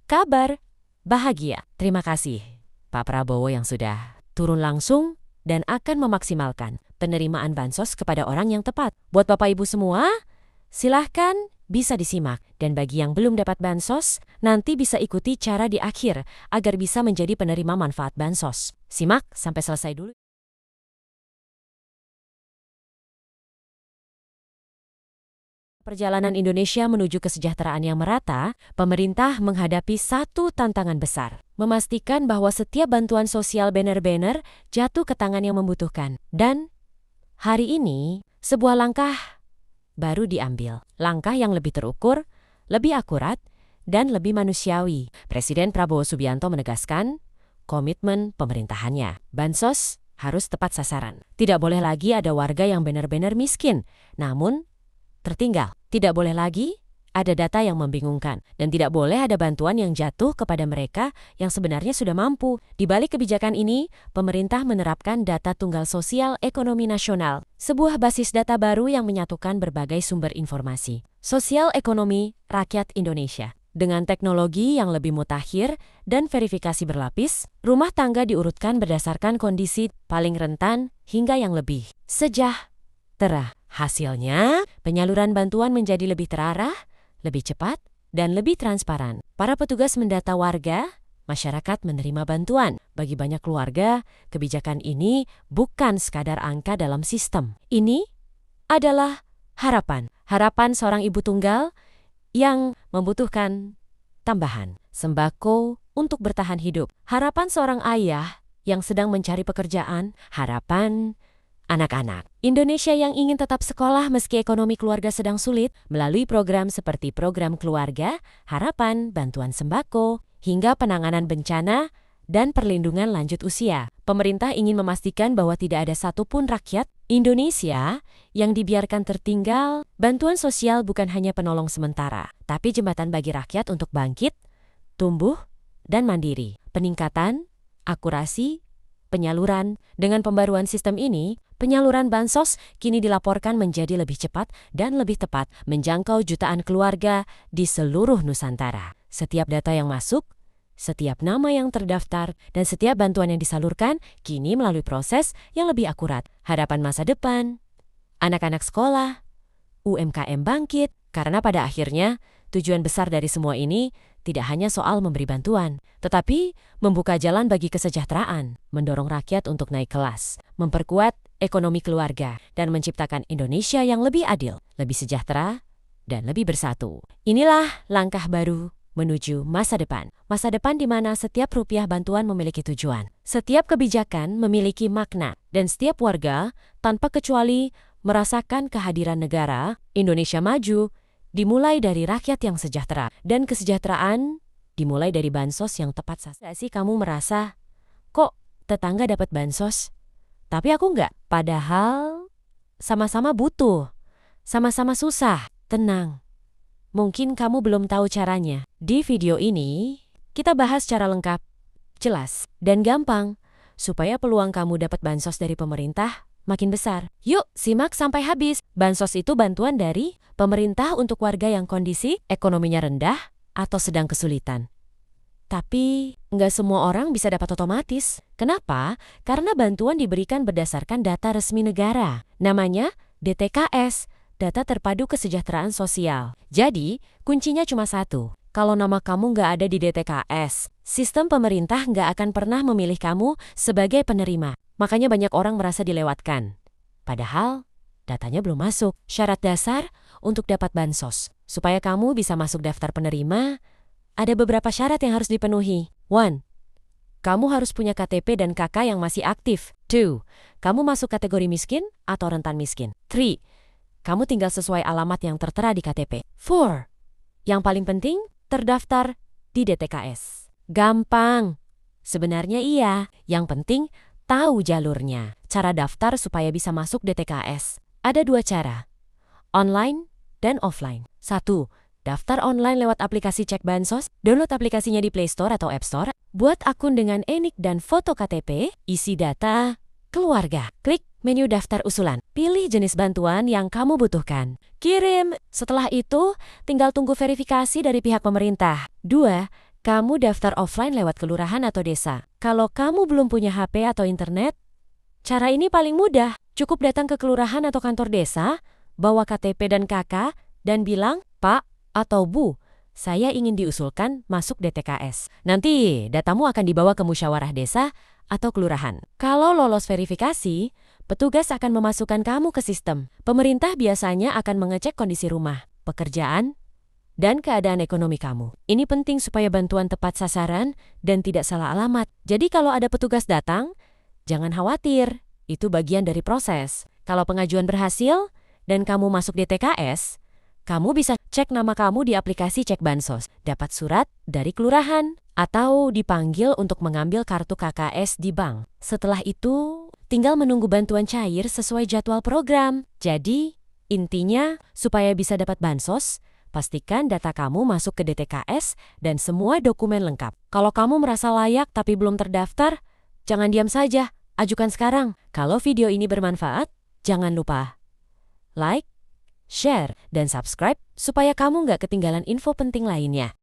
Kabar bahagia. Terima kasih Pak Prabowo yang sudah turun langsung dan akan memaksimalkan penerimaan bansos kepada orang yang tepat. Buat Bapak Ibu semua, silahkan bisa disimak. Dan bagi yang belum dapat bansos, nanti bisa ikuti cara di akhir agar bisa menjadi penerima manfaat bansos. Simak sampai selesai dulu. Perjalanan Indonesia menuju kesejahteraan yang merata, pemerintah menghadapi satu tantangan besar. Memastikan bahwa setiap bantuan sosial benar-benar jatuh ke tangan yang membutuhkan. Dan hari ini, sebuah langkah baru diambil. Langkah yang lebih terukur, lebih akurat, dan lebih manusiawi. Presiden Prabowo Subianto menegaskan komitmen pemerintahannya. Bansos harus tepat sasaran. Tidak boleh lagi ada warga yang benar-benar miskin, namun tertinggal. Tidak boleh lagi ada data yang membingungkan. Dan tidak boleh ada bantuan yang jatuh kepada mereka yang sebenarnya sudah mampu. Di balik kebijakan ini, pemerintah menerapkan data tunggal sosial ekonomi nasional. Sebuah basis data baru yang menyatukan berbagai sumber informasi. Sosial ekonomi rakyat Indonesia. Dengan teknologi yang lebih mutakhir dan verifikasi berlapis, rumah tangga diurutkan berdasarkan kondisi paling rentan hingga yang lebih sejahtera. Hasilnya, penyaluran bantuan menjadi lebih terarah, lebih cepat, dan lebih transparan. Para petugas mendata warga, masyarakat menerima bantuan. Bagi banyak keluarga, kebijakan ini bukan sekadar angka dalam sistem. Ini adalah harapan. Harapan seorang ibu tunggal yang membutuhkan tambahan sembako untuk bertahan hidup. Harapan seorang ayah yang sedang mencari pekerjaan. Harapan anak-anak Indonesia yang ingin tetap sekolah meski ekonomi keluarga sedang sulit melalui program seperti program keluarga, harapan, bantuan sembako, hingga penanganan bencana dan perlindungan lanjut usia. Pemerintah ingin memastikan bahwa tidak ada satupun rakyat Indonesia yang dibiarkan tertinggal. Bantuan sosial bukan hanya penolong sementara, tapi jembatan bagi rakyat untuk bangkit, tumbuh, dan mandiri. Peningkatan, akurasi, penyaluran. Dengan pembaruan sistem ini, penyaluran bansos kini dilaporkan menjadi lebih cepat dan lebih tepat menjangkau jutaan keluarga di seluruh Nusantara. Setiap data yang masuk, setiap nama yang terdaftar, dan setiap bantuan yang disalurkan kini melalui proses yang lebih akurat. Harapan masa depan, anak-anak sekolah, UMKM bangkit, karena pada akhirnya tujuan besar dari semua ini tidak hanya soal memberi bantuan, tetapi membuka jalan bagi kesejahteraan, mendorong rakyat untuk naik kelas, memperkuat ekonomi keluarga, dan menciptakan Indonesia yang lebih adil, lebih sejahtera, dan lebih bersatu. Inilah langkah baru menuju masa depan. Masa depan di mana setiap rupiah bantuan memiliki tujuan. Setiap kebijakan memiliki makna, dan setiap warga tanpa kecuali merasakan kehadiran negara. Indonesia maju dimulai dari rakyat yang sejahtera, dan kesejahteraan dimulai dari bansos yang tepat sasaran. Sih kamu merasa, kok tetangga dapat bansos, tapi aku enggak? Padahal sama-sama butuh, sama-sama susah. Tenang, mungkin kamu belum tahu caranya. Di video ini, kita bahas secara lengkap, jelas, dan gampang, supaya peluang kamu dapat bansos dari pemerintah makin besar. Yuk, simak sampai habis. Bansos itu bantuan dari pemerintah untuk warga yang kondisi ekonominya rendah atau sedang kesulitan. Tapi, nggak semua orang bisa dapat otomatis. Kenapa? Karena bantuan diberikan berdasarkan data resmi negara. Namanya DTKS, Data Terpadu Kesejahteraan Sosial. Jadi, kuncinya cuma satu. Kalau nama kamu nggak ada di DTKS, sistem pemerintah nggak akan pernah memilih kamu sebagai penerima. Makanya banyak orang merasa dilewatkan. Padahal, datanya belum masuk. Syarat dasar untuk dapat bansos. Supaya kamu bisa masuk daftar penerima, ada beberapa syarat yang harus dipenuhi. 1. Kamu harus punya KTP dan KK yang masih aktif. 2. Kamu masuk kategori miskin atau rentan miskin. 3. Kamu tinggal sesuai alamat yang tertera di KTP. 4. Yang paling penting, terdaftar di DTKS. Gampang. Sebenarnya iya. Yang penting, tahu jalurnya. Cara daftar supaya bisa masuk DTKS. Ada 2 cara. Online dan offline. 1. Daftar online lewat aplikasi Cek Bansos. Download aplikasinya di Play Store atau App Store. Buat akun dengan e-NIK dan foto KTP. Isi data keluarga. Klik menu daftar usulan. Pilih jenis bantuan yang kamu butuhkan. Kirim. Setelah itu, tinggal tunggu verifikasi dari pihak pemerintah. 2. Kamu daftar offline lewat kelurahan atau desa. Kalau kamu belum punya HP atau internet, cara ini paling mudah. Cukup datang ke kelurahan atau kantor desa, bawa KTP dan KK, dan bilang, "Pak atau Bu, saya ingin diusulkan masuk DTKS." Nanti datamu akan dibawa ke musyawarah desa atau kelurahan. Kalau lolos verifikasi, petugas akan memasukkan kamu ke sistem. Pemerintah biasanya akan mengecek kondisi rumah, pekerjaan, dan keadaan ekonomi kamu. Ini penting supaya bantuan tepat sasaran dan tidak salah alamat. Jadi kalau ada petugas datang, jangan khawatir, itu bagian dari proses. Kalau pengajuan berhasil dan kamu masuk DTKS, kamu bisa cek nama kamu di aplikasi Cek Bansos, dapat surat dari kelurahan, atau dipanggil untuk mengambil kartu KKS di bank. Setelah itu, tinggal menunggu bantuan cair sesuai jadwal program. Jadi, intinya supaya bisa dapat bansos, pastikan data kamu masuk ke DTKS dan semua dokumen lengkap. Kalau kamu merasa layak tapi belum terdaftar, jangan diam saja, ajukan sekarang. Kalau video ini bermanfaat, jangan lupa like, share, dan subscribe supaya kamu nggak ketinggalan info penting lainnya.